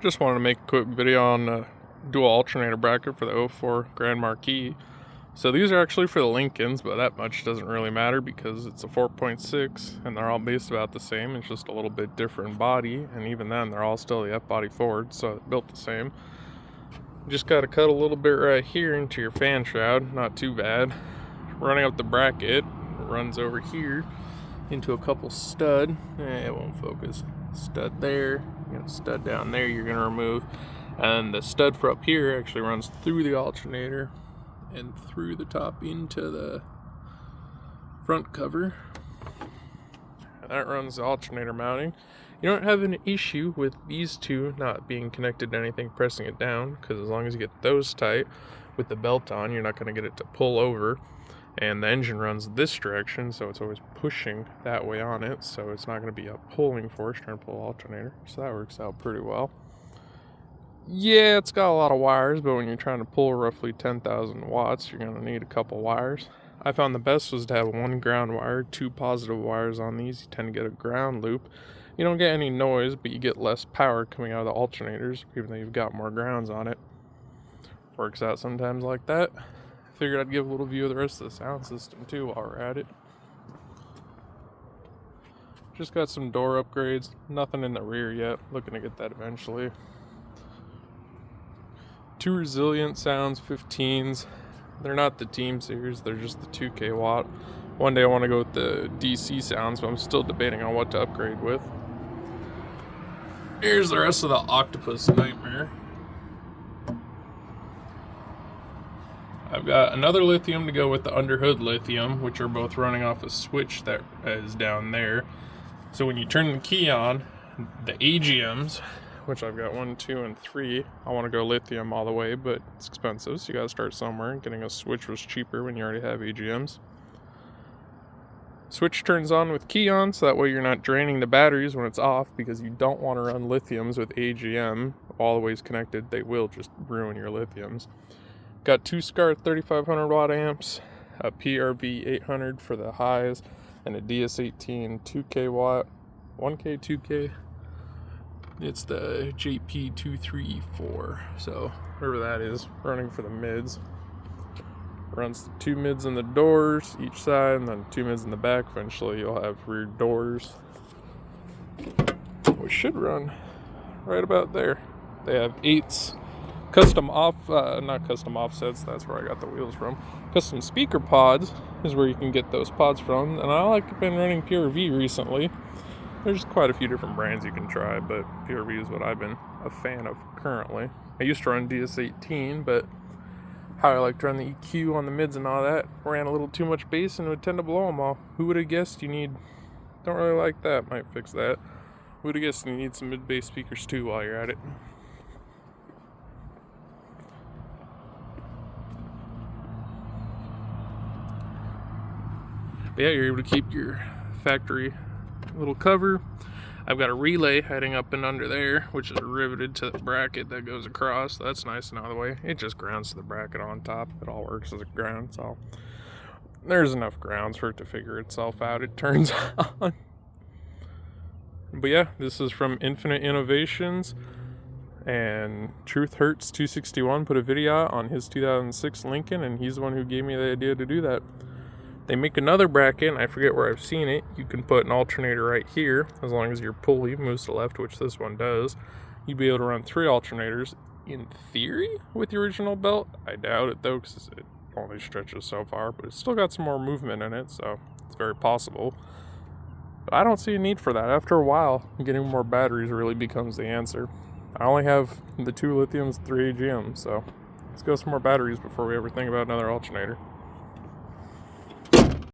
Just wanted to make a quick video on the dual alternator bracket for the 04 Grand Marquis. So these are actually for the Lincolns, but that much doesn't really matter because it's a 4.6 and they're all based about the same. It's just a little bit different body, and even then they're all still the F-body Ford, so they're built the same. You just got to cut a little bit right here into your fan shroud, not too bad. Running up the bracket, it runs over here into a couple stud. It won't focus. Stud there, you got a stud down there you're gonna remove, and the stud for up here actually runs through the alternator and through the top into the front cover, and that runs the alternator mounting. You don't have an issue with these two not being connected to anything pressing it down, because as long as you get those tight with the belt on, you're not going to get it to pull over. And the engine runs this direction, so it's always pushing that way on it, so it's not going to be a pulling force trying to pull the alternator. So that works out pretty well. Yeah, it's got a lot of wires, but when you're trying to pull roughly 10,000 watts, you're going to need a couple wires. I found the best was to have one ground wire, two positive wires on these. You tend to get a ground loop. You don't get any noise, but you get less power coming out of the alternators, even though you've got more grounds on it. Works out sometimes like that. Figured I'd give a little view of the rest of the sound system too while we're at it. Just got some door upgrades, nothing in the rear yet, looking to get that eventually. Two resilient sounds, 15s. They're not the team series, they're just the 2K watt. One day I want to go with the DC sounds, but I'm still debating on what to upgrade with. Here's the rest of the Octopus Nightmare. I've got another lithium to go with the underhood lithium, which are both running off a switch that is down there. So when you turn the key on, the AGMs, which I've got 1, 2, and 3, I want to go lithium all the way, but it's expensive, so you got to start somewhere. Getting a switch was cheaper when you already have AGMs. Switch turns on with key on, so that way you're not draining the batteries when it's off, because you don't want to run lithiums with AGM all the ways connected. They will just ruin your lithiums. Got two SCAR 3500 watt amps, a PRV 800 for the highs, and a DS18 2K watt, 1K, 2K. It's the JP234, so whatever that is, running for the mids. Runs the two mids in the doors each side, and then two mids in the back. Eventually you'll have rear doors, which should run right about there. They have 8s. Not custom offsets, that's where I got the wheels from. Custom speaker pods is where you can get those pods from, and I been running PRV recently. There's quite a few different brands you can try, but PRV is what I've been a fan of currently. I used to run DS18, but how I like to run the EQ on the mids and all that, ran a little too much bass and would tend to blow them all. Who would have guessed you need, don't really like that, might fix that. Who would have guessed you need some mid-bass speakers too while you're at it. But yeah, you're able to keep your factory little cover. I've got a relay heading up and under there, which is riveted to the bracket that goes across. That's nice and out of the way. It just grounds to the bracket on top. It all works as a ground, so there's enough grounds for it to figure itself out, it turns on. But yeah, this is from Infinite Innovations, and Truth Hurts 261 put a video out on his 2006 Lincoln, and he's the one who gave me the idea to do that. They make another bracket, and I forget where I've seen it. You can put an alternator right here, as long as your pulley moves to the left, which this one does. You'd be able to run 3 alternators, in theory, with the original belt. I doubt it, though, because it only stretches so far, but it's still got some more movement in it, so it's very possible. But I don't see a need for that. After a while, getting more batteries really becomes the answer. I only have the 2 lithiums, 3 AGMs, so let's go some more batteries before we ever think about another alternator.